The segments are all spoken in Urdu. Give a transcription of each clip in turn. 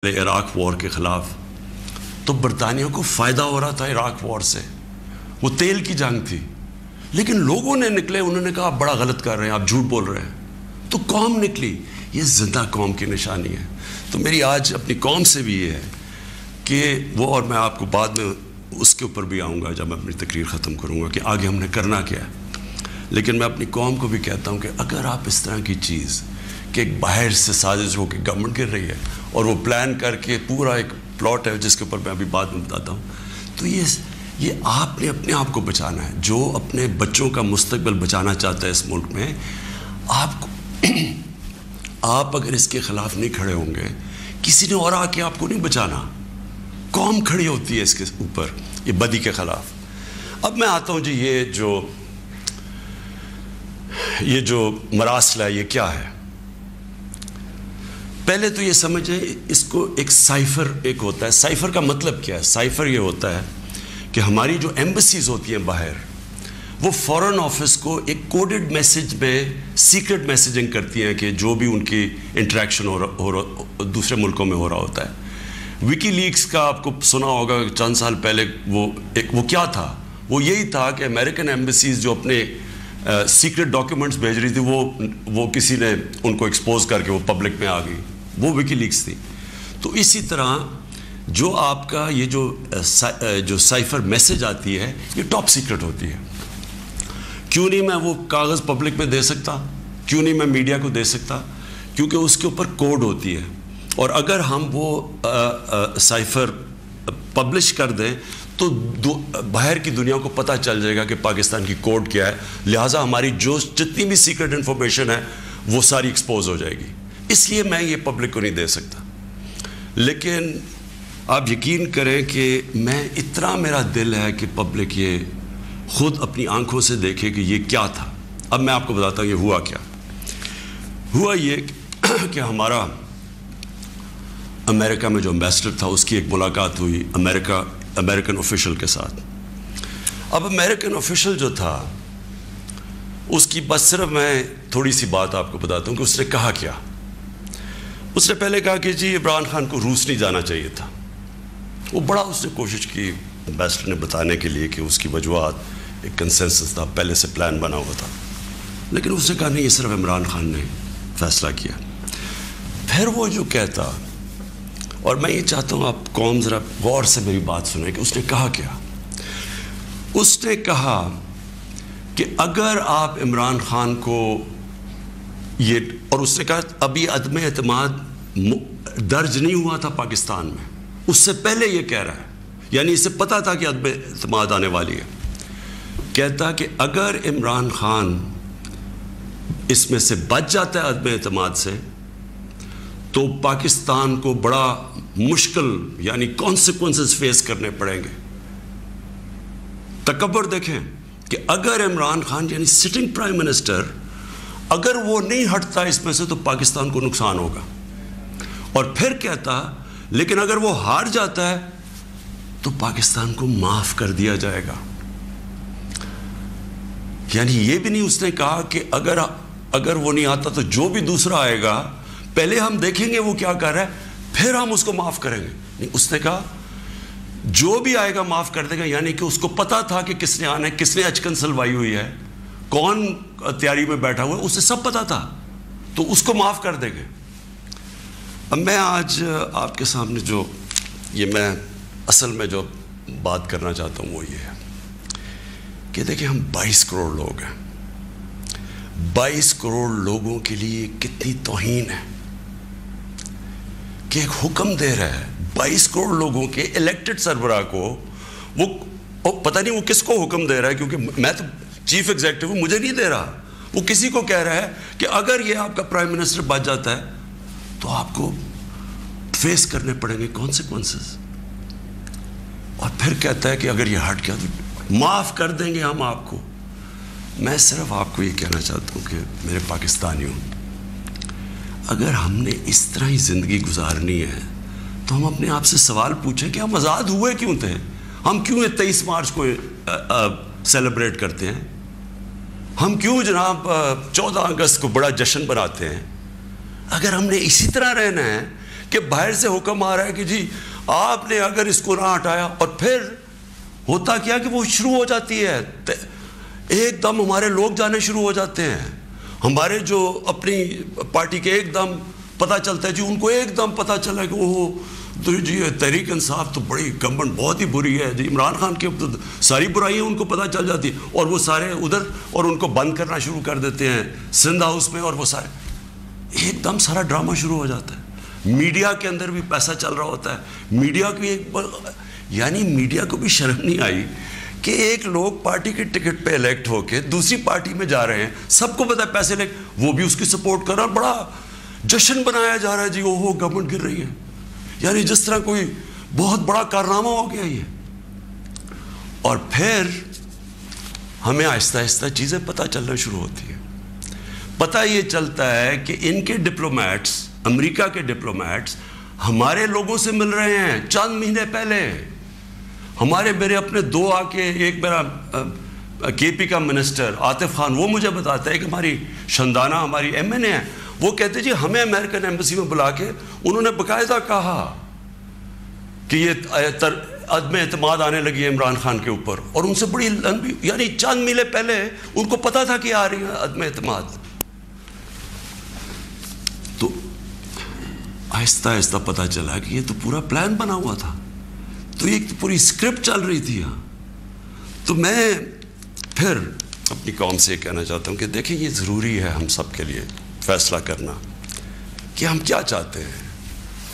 عراق وار کے خلاف تو برطانیہ کو فائدہ ہو رہا تھا عراق وار سے. وہ تیل کی جنگ تھی، لیکن لوگوں نے نکلے، انہوں نے کہا آپ بڑا غلط کر رہے ہیں، آپ جھوٹ بول رہے ہیں. تو قوم نکلی. یہ زندہ قوم کی نشانی ہے. تو میری آج اپنی قوم سے بھی یہ ہے کہ وہ، اور میں آپ کو بعد میں اس کے اوپر بھی آؤں گا جب میں اپنی تقریر ختم کروں گا کہ آگے ہم نے کرنا کیا ہے. لیکن میں اپنی قوم کو بھی کہتا ہوں کہ اگر آپ اس طرح کی چیز کہ ایک باہر سے سازش ہو کے گورنمنٹ گر رہی ہے اور وہ پلان کر کے پورا ایک پلاٹ ہے جس کے اوپر میں ابھی بعد میں بتاتا ہوں، تو یہ آپ نے اپنے آپ کو بچانا ہے. جو اپنے بچوں کا مستقبل بچانا چاہتا ہے اس ملک میں، آپ اگر اس کے خلاف نہیں کھڑے ہوں گے، کسی نے اور آ کے آپ کو نہیں بچانا. قوم کھڑی ہوتی ہے اس کے اوپر، یہ بدی کے خلاف. اب میں آتا ہوں جی، یہ جو مراسلہ ہے یہ کیا ہے. پہلے تو یہ سمجھیں اس کو ایک سائفر ایک ہوتا ہے. سائفر کا مطلب کیا ہے؟ سائفر یہ ہوتا ہے کہ ہماری جو ایمبسیز ہوتی ہیں باہر، وہ فورن آفس کو ایک کوڈڈ میسج میں سیکرٹ میسیجنگ کرتی ہیں کہ جو بھی ان کی انٹریکشن دوسرے ملکوں میں ہو رہا ہوتا ہے. وکی لیکس کا آپ کو سنا ہوگا چند سال پہلے. وہ کیا تھا؟ وہ یہی تھا کہ امریکن ایمبسیز جو اپنے سیکرٹ ڈاکیومنٹس بھیج رہی تھی، وہ کسی نے ان کو ایکسپوز کر کے وہ پبلک میں آ گئی. وہ وکی لیکس تھی. تو اسی طرح جو آپ کا یہ جو سائفر میسج آتی ہے، یہ ٹاپ سیکرٹ ہوتی ہے. کیوں نہیں میں وہ کاغذ پبلک میں دے سکتا؟ کیوں نہیں میں میڈیا کو دے سکتا؟ کیونکہ اس کے اوپر کوڈ ہوتی ہے، اور اگر ہم وہ سائفر پبلش کر دیں تو باہر کی دنیا کو پتہ چل جائے گا کہ پاکستان کی کوڈ کیا ہے. لہٰذا ہماری جتنی بھی سیکرٹ انفارمیشن ہے وہ ساری ایکسپوز ہو جائے گی. اس لیے میں یہ پبلک کو نہیں دے سکتا. لیکن آپ یقین کریں کہ میں اتنا میرا دل ہے کہ پبلک یہ خود اپنی آنکھوں سے دیکھے کہ یہ کیا تھا. اب میں آپ کو بتاتا ہوں یہ ہوا کیا. ہوا یہ کہ ہمارا امریکہ میں جو امبیسڈر تھا، اس کی ایک ملاقات ہوئی امریکن آفیشل کے ساتھ. اب امریکن آفیشل جو تھا، اس کی بس صرف میں تھوڑی سی بات آپ کو بتاتا ہوں کہ اس نے کہا کیا. اس نے پہلے کہا کہ جی عمران خان کو روس نہیں جانا چاہیے تھا. وہ بڑا اس نے کوشش کی امبیسڈر نے بتانے کے لیے کہ اس کی وجوہات، ایک کنسنسس تھا، پہلے سے پلان بنا ہوا تھا. لیکن اس نے کہا نہیں، یہ صرف عمران خان نے فیصلہ کیا. پھر وہ جو کہتا، اور میں یہ چاہتا ہوں آپ قوم ذرا غور سے میری بات سنیں کہ اس نے کہا کیا. اس نے کہا کہ اگر آپ عمران خان کو اور اس نے کہا ابھی عدم اعتماد درج نہیں ہوا تھا پاکستان میں، اس سے پہلے یہ کہہ رہا ہے، یعنی اسے پتا تھا کہ عدم اعتماد آنے والی ہے. کہتا کہ اگر عمران خان اس میں سے بچ جاتا ہے عدم اعتماد سے، تو پاکستان کو بڑا مشکل یعنی کانسیکوینسز فیس کرنے پڑیں گے. تکبر دیکھیں کہ اگر عمران خان یعنی سٹنگ پرائم منسٹر، اگر وہ نہیں ہٹتا اس میں سے تو پاکستان کو نقصان ہوگا. اور پھر کہتا لیکن اگر وہ ہار جاتا ہے تو پاکستان کو معاف کر دیا جائے گا. یعنی یہ بھی نہیں اس نے کہا کہ اگر وہ نہیں آتا تو جو بھی دوسرا آئے گا پہلے ہم دیکھیں گے وہ کیا کر رہا ہے، پھر ہم اس کو معاف کریں گے. نہیں، اس نے کہا جو بھی آئے گا معاف کر دے گا. یعنی کہ اس کو پتا تھا کہ کس نے آنا ہے، کس نے اچکن سلوائی ہوئی ہے، کون تیاری میں بیٹھا ہوا ہے، اسے سب پتا تھا، تو اس کو معاف کر دیں گے. اب میں آج آپ کے سامنے میں اصل میں جو بات کرنا چاہتا ہوں وہ یہ ہے کہ دیکھیں ہم 22 کروڑ لوگ ہیں. 22 کروڑ لوگوں کے لیے کتنی توہین ہے کہ ایک حکم دے رہا ہے 22 کروڑ لوگوں کے الیکٹڈ سربراہ کو. وہ پتہ نہیں وہ کس کو حکم دے رہا ہے، کیونکہ میں تو چیف ایگزیکٹو مجھے نہیں دے رہا. وہ کسی کو کہہ رہا ہے کہ اگر یہ آپ کا پرائم منسٹر بچ جاتا ہے تو آپ کو فیس کرنے پڑیں گے کانسیکوینسز. اور پھر کہتا ہے کہ اگر یہ ہٹ گیا تو معاف کر دیں گے ہم آپ کو. میں صرف آپ کو یہ کہنا چاہتا ہوں کہ میرے پاکستانیوں، اگر ہم نے اس طرح ہی زندگی گزارنی ہے تو ہم اپنے آپ سے سوال پوچھیں کہ ہم آزاد ہوئے کیوں تھے؟ ہم کیوں 23 مارچ کو سیلیبریٹ کرتے ہیں؟ ہم کیوں جناب 14 اگست کو بڑا جشن بناتے ہیں؟ اگر ہم نے اسی طرح رہنا ہے کہ باہر سے حکم آ رہا ہے کہ جی آپ نے اگر اس کو نہ ہٹایا، اور پھر ہوتا کیا کہ وہ شروع ہو جاتی ہے، ایک دم ہمارے لوگ جانے شروع ہو جاتے ہیں، ہمارے جو اپنی پارٹی کے ایک دم پتہ چلتا ہے جی، ان کو ایک دم پتہ چلا کہ وہ تو جی تحریک انصاف تو بڑی گورنمنٹ بہت ہی بری ہے جی، عمران خان کی ساری برائیاں ان کو پتہ چل جاتی ہے، اور وہ سارے ادھر اور ان کو بند کرنا شروع کر دیتے ہیں سندھ ہاؤس میں، اور وہ سارے ایک دم سارا ڈرامہ شروع ہو جاتا ہے۔ میڈیا کے اندر بھی پیسہ چل رہا ہوتا ہے، میڈیا کی یعنی میڈیا کو بھی شرم نہیں آئی کہ ایک لوگ پارٹی کے ٹکٹ پہ الیکٹ ہو کے دوسری پارٹی میں جا رہے ہیں، سب کو پتہ ہے پیسے لے، وہ بھی اس کی سپورٹ کر رہا، بڑا جشن بنایا جا رہا ہے جی وہ گورنمنٹ گر رہی ہے، یعنی جس طرح کوئی بہت بڑا کارنامہ ہو گیا یہ۔ اور پھر ہمیں آہستہ آہستہ چیزیں پتہ چلنا شروع ہوتی ہیں، پتہ یہ چلتا ہے کہ ان کے ڈپلومیٹس، امریکہ کے ڈپلومیٹس ہمارے لوگوں سے مل رہے ہیں چند مہینے پہلے، میرے اپنے دو آ کے، ایک میرا کے پی کا منسٹر عاطف خان، وہ مجھے بتاتا ہے کہ ہماری شندانہ ہماری ایم این اے ہے، وہ کہتے جی ہمیں امریکن ایمبیسی میں بلا کے انہوں نے باقاعدہ کہا کہ یہ عدم اعتماد آنے لگی ہے عمران خان کے اوپر، اور ان سے بڑی لمبی، یعنی چند مہینے پہلے ان کو پتا تھا کہ آ رہی ہے عدم اعتماد۔ تو آہستہ آہستہ پتا چلا کہ یہ تو پورا پلان بنا ہوا تھا، تو یہ پوری اسکرپٹ چل رہی تھی یہاں۔ تو میں پھر اپنی قوم سے کہنا چاہتا ہوں کہ دیکھیں یہ ضروری ہے ہم سب کے لیے فیصلہ کرنا کہ ہم کیا چاہتے ہیں۔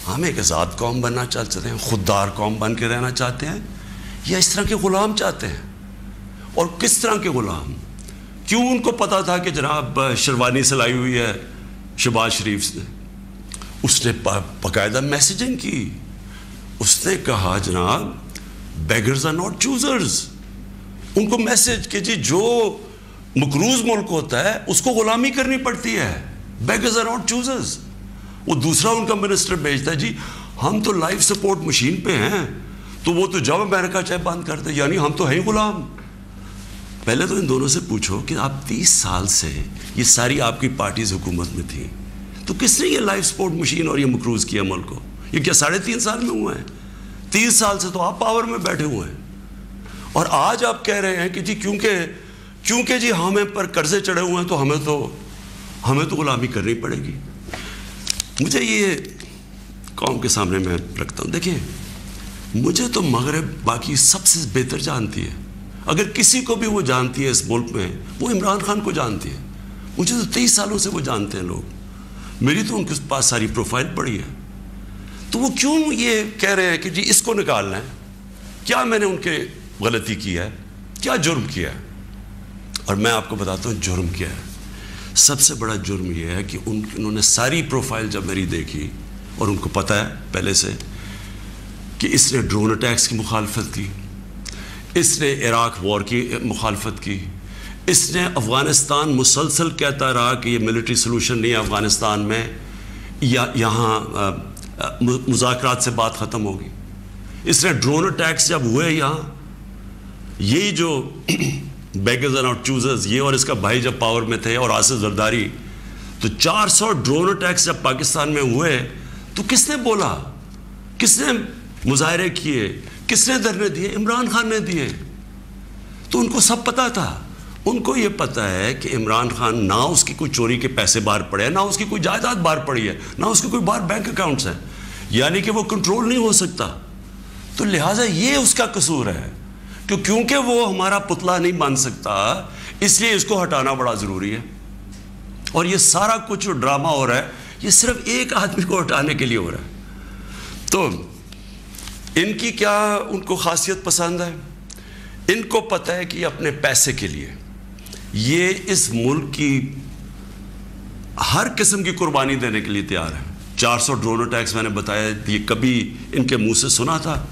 ہم ایک آزاد قوم بننا چاہتے ہیں، خوددار قوم بن کے رہنا چاہتے ہیں، یا اس طرح کے غلام چاہتے ہیں؟ اور کس طرح کے غلام؟ کیوں ان کو پتا تھا کہ جناب شیروانی سلائی ہوئی ہے شہباز شریف نے؟ اس نے باقاعدہ میسیجنگ کی، اس نے کہا جناب بیگرز آر ناٹ چوزرز، ان کو میسیج کہ جی جو مقروض ملک ہوتا ہے اس کو غلامی کرنی پڑتی ہے، بیگرز آر ناٹ چوزرز۔ وہ دوسرا ان کا منسٹر بھیجتا ہے جی ہم تو لائف سپورٹ مشین پہ ہیں، تو وہ تو جب امریکہ چاہے بند کرتے، یعنی ہم تو ہیں غلام۔ پہلے تو ان دونوں سے پوچھو کہ آپ 30 سال سے یہ ساری آپ کی پارٹیز حکومت میں تھیں، تو کس نے یہ لائف سپورٹ مشین اور یہ مقروض کیا ملک کو؟ یہ کیا 3.5 سال میں ہوا ہے؟ 30 سال سے تو آپ پاور میں بیٹھے ہوئے ہیں، اور آج آپ کہہ رہے ہیں کہ جی کیونکہ جی ہمیں پر قرضے چڑھے ہوئے ہیں تو ہمیں تو غلامی کرنی پڑے گی۔ مجھے یہ قوم کے سامنے میں رکھتا ہوں، دیکھیں مجھے تو مغرب باقی سب سے بہتر جانتی ہے، اگر کسی کو بھی وہ جانتی ہے اس ملک میں وہ عمران خان کو جانتی ہے، مجھے تو 23 سالوں سے وہ جانتے ہیں لوگ، میری تو ان کے پاس ساری پروفائل پڑی ہے، تو وہ کیوں یہ کہہ رہے ہیں کہ جی اس کو نکالنا ہے؟ کیا میں نے ان کے غلطی کی ہے؟ کیا جرم کیا ہے؟ اور میں آپ کو بتاتا ہوں جرم کیا ہے۔ سب سے بڑا جرم یہ ہے کہ انہوں نے ساری پروفائل جب میری دیکھی، اور ان کو پتہ ہے پہلے سے کہ اس نے ڈرون اٹیکس کی مخالفت کی، اس نے عراق وار کی مخالفت کی، اس نے افغانستان مسلسل کہتا رہا کہ یہ ملٹری سلوشن نہیں ہے افغانستان میں، یہاں مذاکرات سے بات ختم ہوگی۔ اس نے ڈرون اٹیکس جب ہوئے یہاں، یہی جو بیگرز آر ناٹ چوزرز، یہ اور اس کا بھائی جب پاور میں تھے اور آصف زرداری، تو 400 ڈرون اٹیکس جب پاکستان میں ہوئے تو کس نے بولا؟ کس نے مظاہرے کیے؟ کس نے دھرنے دیے؟ عمران خان نے دیے۔ تو ان کو سب پتا تھا، ان کو یہ پتا ہے کہ عمران خان نہ اس کی کوئی چوری کے پیسے باہر پڑے ہیں، نہ اس کی کوئی جائیداد باہر پڑی ہے، نہ اس کے کوئی باہر بینک اکاؤنٹس ہیں، یعنی کہ وہ کنٹرول نہیں ہو سکتا۔ تو لہٰذا یہ اس کا قصور ہے کہ کیونکہ وہ ہمارا پتلا نہیں بن سکتا، اس لیے اس کو ہٹانا بڑا ضروری ہے۔ اور یہ سارا کچھ جو ڈرامہ ہو رہا ہے یہ صرف ایک آدمی کو ہٹانے کے لیے ہو رہا ہے۔ تو ان کی کیا ان کو خاصیت پسند ہے؟ ان کو پتہ ہے کہ یہ اپنے پیسے کے لیے یہ اس ملک کی ہر قسم کی قربانی دینے کے لیے تیار ہے۔ 400 ڈرون اٹیکس میں نے بتایا، یہ کبھی ان کے منہ سے سنا تھا؟